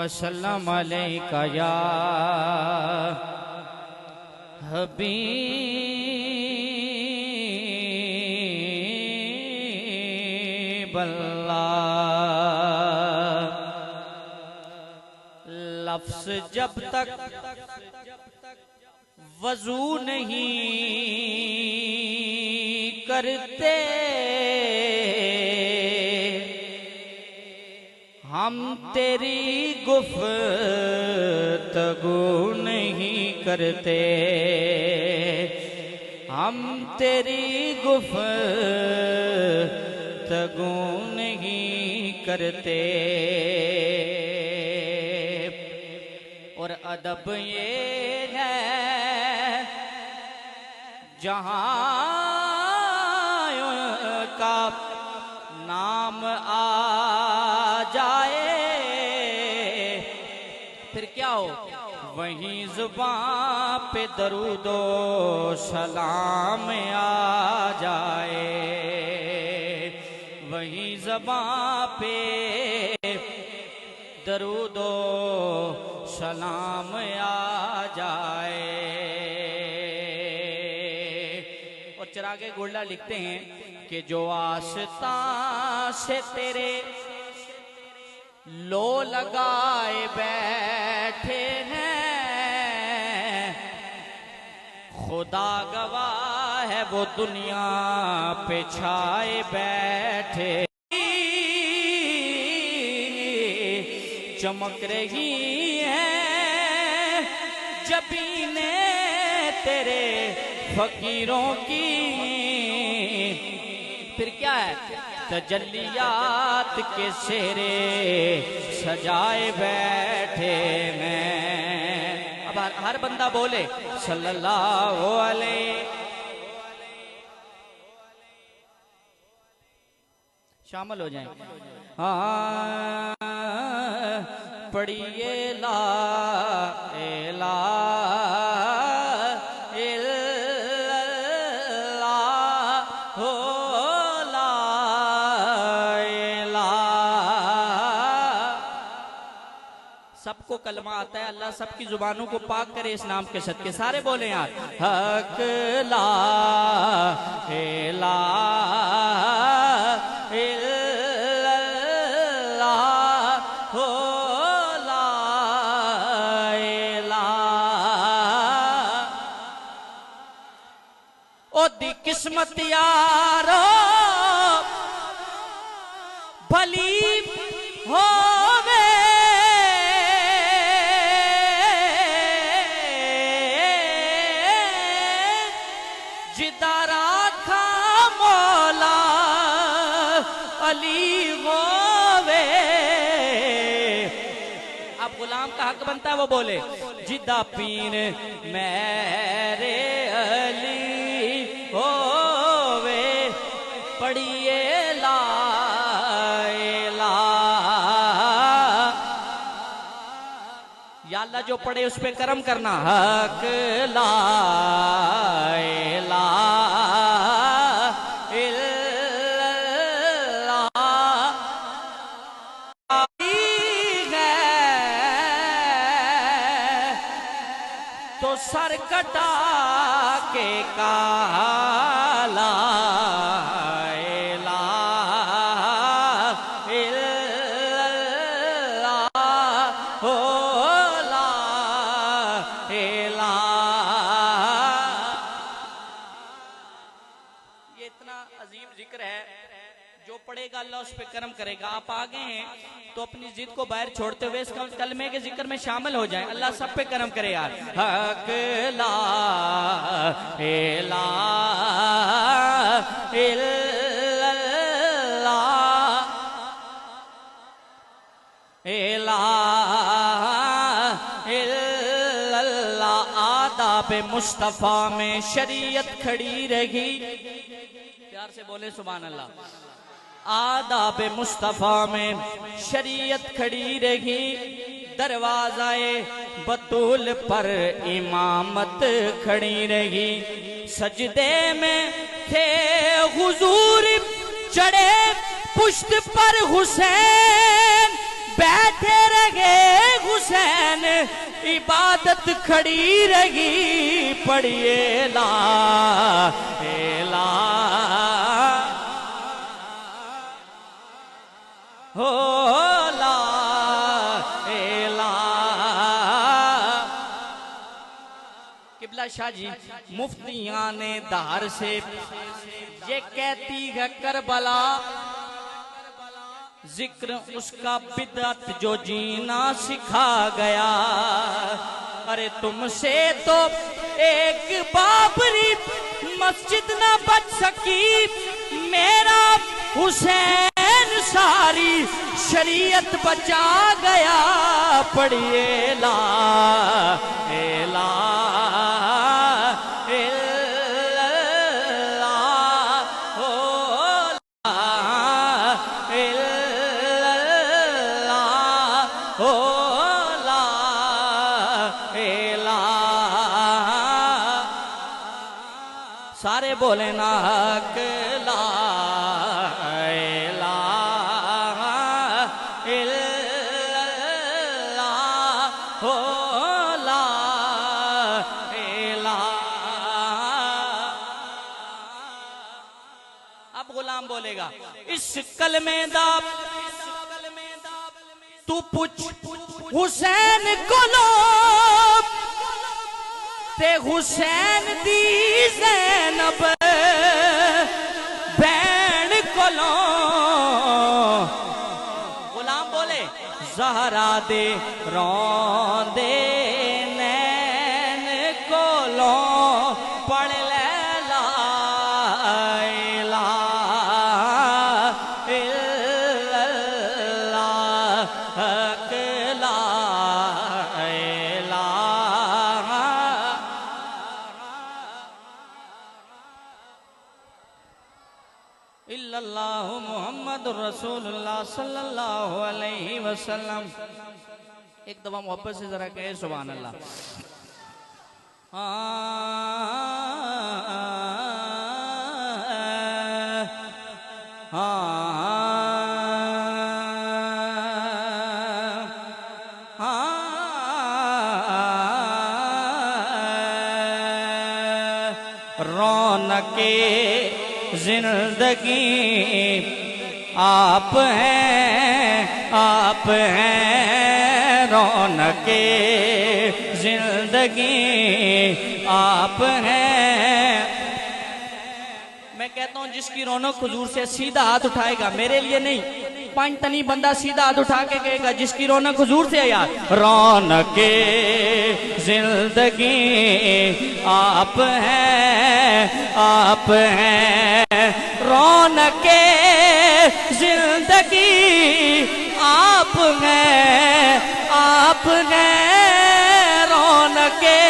वसल्लम अलैका या हबीब अल्लाह। लफ्ज़ जब तक वजू नहीं करते हम तेरी गुफ्तगू नहीं करते, हम तेरी गुफ्तगू नहीं करते। और अदब ये है जहां का नाम आ जाए फिर क्या हो, वहीं जुबान पे दरूदो सलाम आ जाए, वहीं जुबान पे दरूदो सलाम आ जाए। और चिरागे गोल्डा लिखते हैं कि जो आस्था से तेरे लो लगाए बैठे हैं, खुदा गवाह है वो दुनिया पे छाए बैठे, चमक रही है जबीने तेरे फकीरों की। फिर क्या है, तजल्लियात के सेहरे सजाए बैठे हैं। अब हर बंदा बोले सल्लल्लाहु अलैहि। शामिल हो जाएं। हाँ पढ़िए ला सबको कलमा आता है, अल्लाह सबकी जुबानों को पाक करे इस नाम के सदके। सारे बोले यार हक ला हो ला ओ दी किस्मत यारो भली हो का हक बनता है वो बोले जिदा पीर मेरे अली होवे पढ़िए ला या अल्लाह जो पढ़े उस पे करम करना। हक ला सर कटा के काला हो ला ये इतना अजीम जिक्र है, जो पढ़ेगा अल्लाह उस पे करम करेगा। आप आगे हैं तो अपनी जिद को बाहर छोड़ते हुए इस कलमे के जिक्र में शामिल हो जाएं, अल्लाह सब पे करम करे यार। हक ला आदाब मुस्तफा में शरीयत खड़ी रही। प्यार से बोले सुभान अल्लाह। आदाब मुस्तफा में शरीयत खड़ी रही, दरवाज़ाए बतूल पर इमामत खड़ी रही। सजदे में थे हुजूर चढ़े पुश्त पर हुसैन, बैठे रहे हुसैन इबादत खड़ी रही पढ़िए ला हो ला किबला शाह जी मुफ्तियां ने धार से ये कहती है करबला जिक्र उसका बिदअत जो जीना सिखा गया। अरे तुमसे तो एक बाबरी मस्जिद ना बच सकी, मेरा हुसैन सारी शरीयत बचा गया। पढ़िए ला सारे बोले ना हक ला हो ला अब गुलाम बोलेगा इस कलमे दा तू पूछ हुसैन को लो ते हुसैन दी ज़ैनब बैन कोलो। गुलाम बोले ज़हरा दे रोंदे नैन कोलो पढ़ ले ला इल्लल्लाहु मुहम्मदुर रसूलुल्लाह सल्लल्लाहु अलैहि वसल्लम। एक दफा मोहब्बत से जरा कहे सुभान अल्लाह। रौनके जिंदगी आप हैं रौनके जिंदगी आप हैं। मैं कहता हूं जिसकी रौनक हुजूर से सीधा हाथ उठाएगा, मेरे लिए नहीं, पांच तनी बंदा सीधा हाथ उठा के कहेगा जिसकी रौनक हुजूर से है यार। रौनके जिंदगी आप हैं रौनके जिंदगी आप हैं रौनके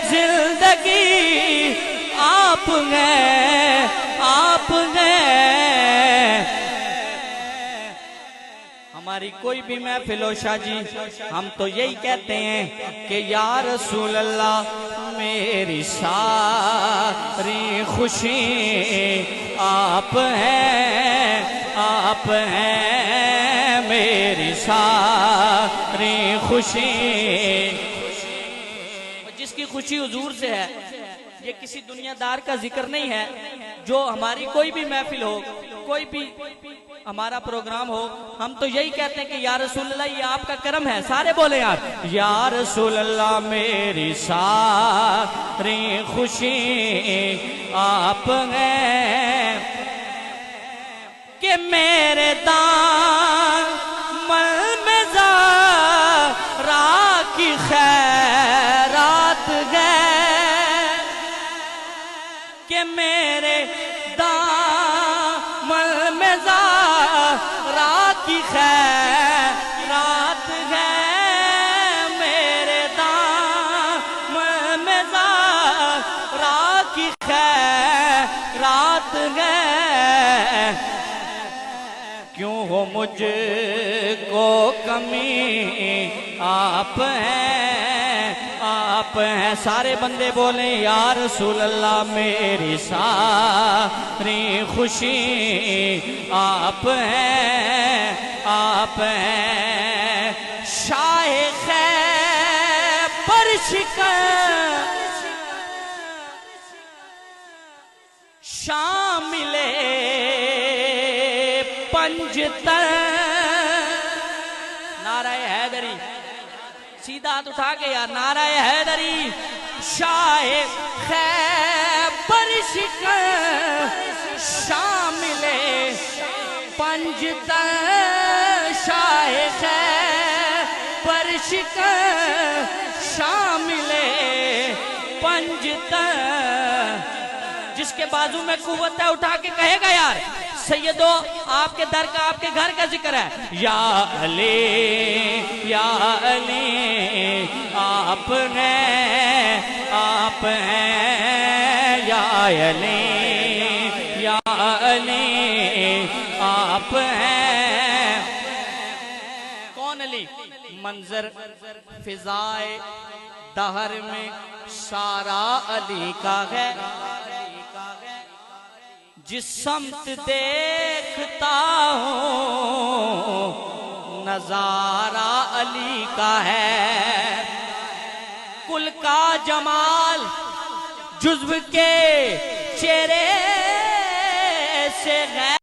जिंदगी आप हैं। हमारी कोई भी महफिल हो शाह जी, हम तो यही कहते हैं कि या रसूल अल्लाह मेरी सारी खुशी आप हैं मेरी सारी खुशी। जिसकी खुशी हुजूर से है, ये किसी दुनियादार का जिक्र नहीं है। जो हमारी कोई भी महफिल हो, कोई भी हमारा प्रोग्राम हो, हम तो यही कहते हैं कि या रसूल अल्लाह ये आपका करम है। सारे बोले यार या रसूल अल्लाह मेरी सारी खुशी आप हैं कि मेरे दामन में ज़रा की खैरात है कि मेरे दामन में ज़रा की खैरात है मेरे दामन में ज़रा की खैरात है। क्यों हो मुझको कमी आप हैं आप हैं। सारे बंदे बोले या रसूल अल्लाह मेरी सारी खुशी आप हैं, आप हैं। शाह खैबर शिकन शामिले पंजतर। नाराए हैदरी, सीधा हाथ उठा के यार, नाराए हैदरी। शाह खैबर शिकन शामिले पंजतर। शाह खैबर शिकन शामिले पंजतर। जिसके बाजू में कुव्वत है उठा के कहेगा यार सैयदो आपके दर का, आपके घर का जिक्र है। या अली आप हैं, आप हैं। या अली आप हैं। कौन अली? मंजर फिजाए दहर में सारा अली का है। जिस समत देखता हूँ नजारा अली का है। कुल का जमाल जुज़्व के चेहरे से है।